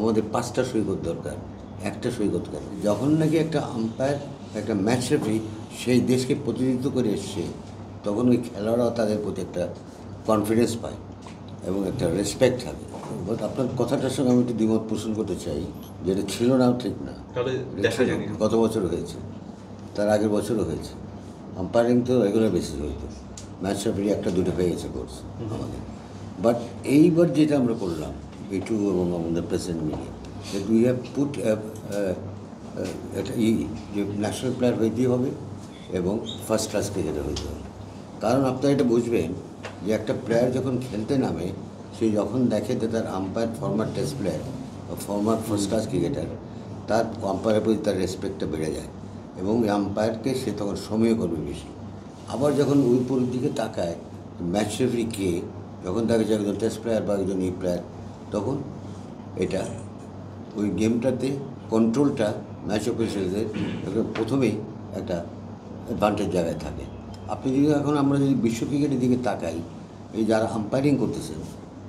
আমাদের 5টা সৈকত দরকার, একটা সৈকত কেন? যখন নাকি একটা আম্পায়ার একটা ম্যাচ রেফারি সেই দেশকে প্রতিনিধিত্ব করে এসছে, তখন ওই খেলোয়াড়রাও তাদের প্রতি একটা কনফিডেন্স পায় এবং একটা রেসপেক্ট থাকে। বাট আপনার কথাটার সঙ্গে আমি একটু দ্বিমত পোষণ করতে চাই, যেটা ছিল না ঠিক না। গত বছর হয়েছে, তার আগের বছরও হয়েছে। আম্পায়ারিং তো রেগুলার বেসিস হইতো, ম্যাচ রেফারি একটা দুটো হয়ে গেছে কোর্স আমাদের। বাট এইবার যেটা আমরা করলাম ইটু এবং আমাদের প্রেসিডেন্ট মিলে, উই হ্যাভ পুট একটা যে ন্যাশনাল প্লেয়ার হইতেই হবে এবং ফার্স্ট ক্লাস ক্রিকেটার হইতে হবে। কারণ আপনারা এটা বুঝবেন যে একটা প্লেয়ার যখন খেলতে নামে, সে যখন দেখে যে তার আম্পায়ার ফর্মার টেস্ট প্লেয়ার বা ফর্মার ফার্স্ট ক্লাস ক্রিকেটার, তার আম্পায়ারের প্রতি তার রেসপেক্টটা বেড়ে যায় এবং এই আম্পায়ারকে সে তখন সময় করবে বেশি। আবার যখন ওই পুরোর দিকে তাকায় ম্যাচ রেফারি কে, যখন তাকে যে একজন টেস্ট প্লেয়ার বা একজন প্লেয়ার, তখন এটা ওই গেমটাতে কন্ট্রোলটা ম্যাচ অফিসিয়ালদের প্রথমেই একটা অ্যাডভান্টেজ জায়গায় থাকে। আপনি যদি এখন আমরা যদি বিশ্ব ক্রিকেটের দিকে তাকাই, এই যারা আম্পায়ারিং করতেছেন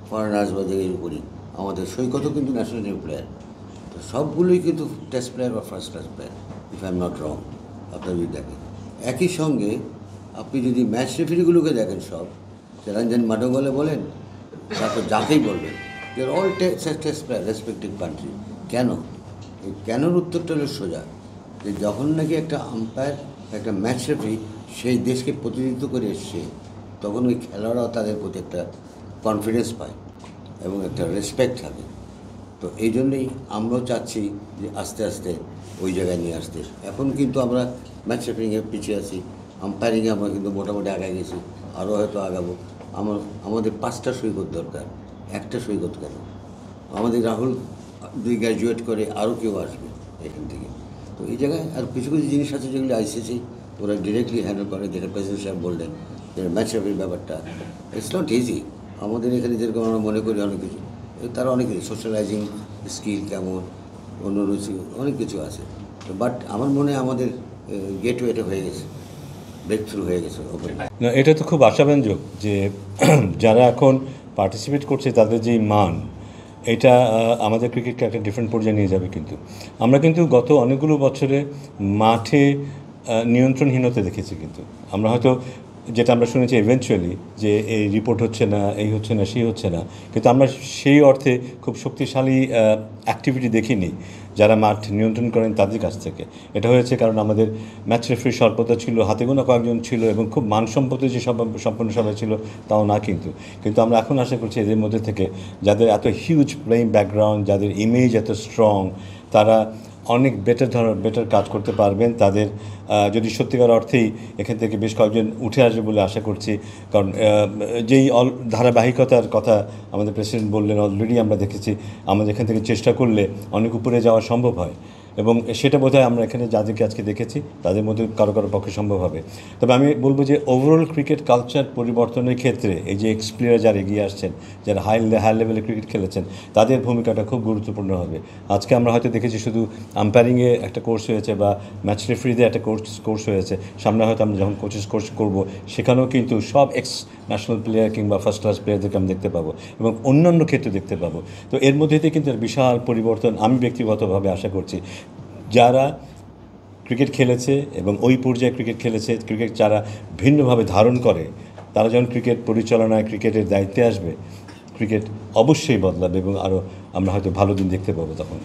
ফরেনার্স বা যেগুলো করি, আমাদের সৈকতও কিন্তু ন্যাশনাল টিম প্লেয়ার, তো সবগুলোই কিন্তু টেস্ট প্লেয়ার বা first class player, if I am not wrong. আপনারা যদি দেখেন একই সঙ্গে আপনি যদি ম্যাচ রেফারিগুলোকে দেখেন, সব রঞ্জন মাডোঙ্গলে বলেন, তারপর যাকেই বলবেন, they're all test player respective country. কেন? এই কেনর উত্তরটা হলো সোজা, যে যখন নাকি একটা আম্পায়ার একটা ম্যাচ রেফারি সেই দেশকে প্রতিনিধিত্ব করে এসছে, তখন ওই খেলোয়াড়রাও তাদের প্রতি একটা কনফিডেন্স পায় এবং একটা রেসপেক্ট থাকে। তো এই জন্যই আমরাও চাচ্ছি যে আস্তে আস্তে ওই জায়গায় নিয়ে আসতে। এখন কিন্তু আমরা ম্যাচ রেফারিংয়ে পিছিয়ে আছি, আম্পায়ারিংয়ে আমরা কিন্তু মোটামুটি আগায় গেছি, আরও হয়তো আগাবো। আমাদের 5টা সৈকত দরকার, একটা সৈকত কেন? আমাদের রাহুল দুই গ্র্যাজুয়েট করে, আরও কেউ আসবে এখান থেকে। তো এই জায়গায় আর কিছু কিছু জিনিস আছে যেগুলো আইসিসি ওরা ডিরেক্টলি হ্যান্ডেল করে, যেটা প্রেসিডেন্ট সাহেব বললেন, যে ম্যাচ রেফারির ব্যাপারটা ইটস নট ইজি। আমাদের এখানে যেরকম আমরা মনে করি অনেক কিছু, তারা অনেক কিছু সোশ্যালাইজিং স্কিল কেমন, অন্য রুচি অনেক কিছু আছে। বাট আমার মনে হয় আমাদের গেটওয়েটা হয়ে গেছে, ব্রেক থ্রু হয়ে গেছে ওপেন। না, এটা তো খুব আশাব্যঞ্জক যে যারা এখন পার্টিসিপেট করছে তাদের যেই মান, এটা আমাদের ক্রিকেটকে একটা ডিফারেন্ট পর্যায়ে নিয়ে যাবে। কিন্তু আমরা কিন্তু গত অনেকগুলো বছরে মাঠে নিয়ন্ত্রণহীনতা দেখেছি। কিন্তু আমরা হয়তো যেটা আমরা শুনেছি ইভেনচুয়ালি যে এই রিপোর্ট হচ্ছে না, এই হচ্ছে না, সেই হচ্ছে না, কিন্তু আমরা সেই অর্থে খুব শক্তিশালী অ্যাক্টিভিটি দেখিনি যারা মাঠ নিয়ন্ত্রণ করেন তাদের কাছ থেকে। এটা হয়েছে কারণ আমাদের ম্যাচ রেফারি স্বল্পতা ছিল, হাতে গোনা কয়েকজন ছিল এবং খুব মানসম্পন্ন যে সম্পন্ন সবাই ছিল তাও না। কিন্তু আমরা এখন আশা করছি এদের মধ্যে থেকে যাদের এত হিউজ প্লেইং ব্যাকগ্রাউন্ড, যাদের ইমেজ এত স্ট্রং, তারা অনেক বেটার কাজ করতে পারবেন। তাদের যদি সত্যিকার অর্থেই এখান থেকে বেশ কয়েকজন উঠে আসবে বলে আশা করছি। কারণ যেই ধারাবাহিকতার কথা আমাদের প্রেসিডেন্ট বললেন, অলরেডি আমরা দেখেছি আমাদের এখান থেকে চেষ্টা করলে অনেক উপরে যাওয়া সম্ভব হয়, এবং সেটা বোধহয় আমরা এখানে যাদেরকে আজকে দেখেছি তাদের মধ্যে কারো পক্ষে সম্ভব হবে। তবে আমি বলবো যে ওভারঅল ক্রিকেট কালচার পরিবর্তনের ক্ষেত্রে এই যে এক্স প্লেয়ার যারা এগিয়ে আসছেন, যারা হাই লেভেলে ক্রিকেট খেলেছেন, তাদের ভূমিকাটা খুব গুরুত্বপূর্ণ হবে। আজকে আমরা হয়তো দেখেছি শুধু আম্পায়ারিংয়ে একটা কোর্স হয়েছে বা ম্যাচ রেফারিতে একটা কোর্স হয়েছে, সামনে হয়তো আমরা যখন কোচেস কোর্স করবো সেখানেও কিন্তু সব এক্স ন্যাশনাল প্লেয়ার কিংবা ফার্স্ট ক্লাস প্লেয়ারদেরকে আমি দেখতে পাবো এবং অন্যান্য ক্ষেত্রে দেখতে পাবো। তো এর মধ্যে দিয়ে কিন্তু বিশাল পরিবর্তন আমি ব্যক্তিগতভাবে আশা করছি। যারা ক্রিকেট খেলেছে এবং ওই পর্যায়ে ক্রিকেট খেলেছে, ক্রিকেট যারা ভিন্নভাবে ধারণ করে, তারা যখন ক্রিকেট পরিচালনায় ক্রিকেটের দায়িত্বে আসবে, ক্রিকেট অবশ্যই বদলাবে এবং আরও আমরা হয়তো ভালো দিন দেখতে পাবো তখন।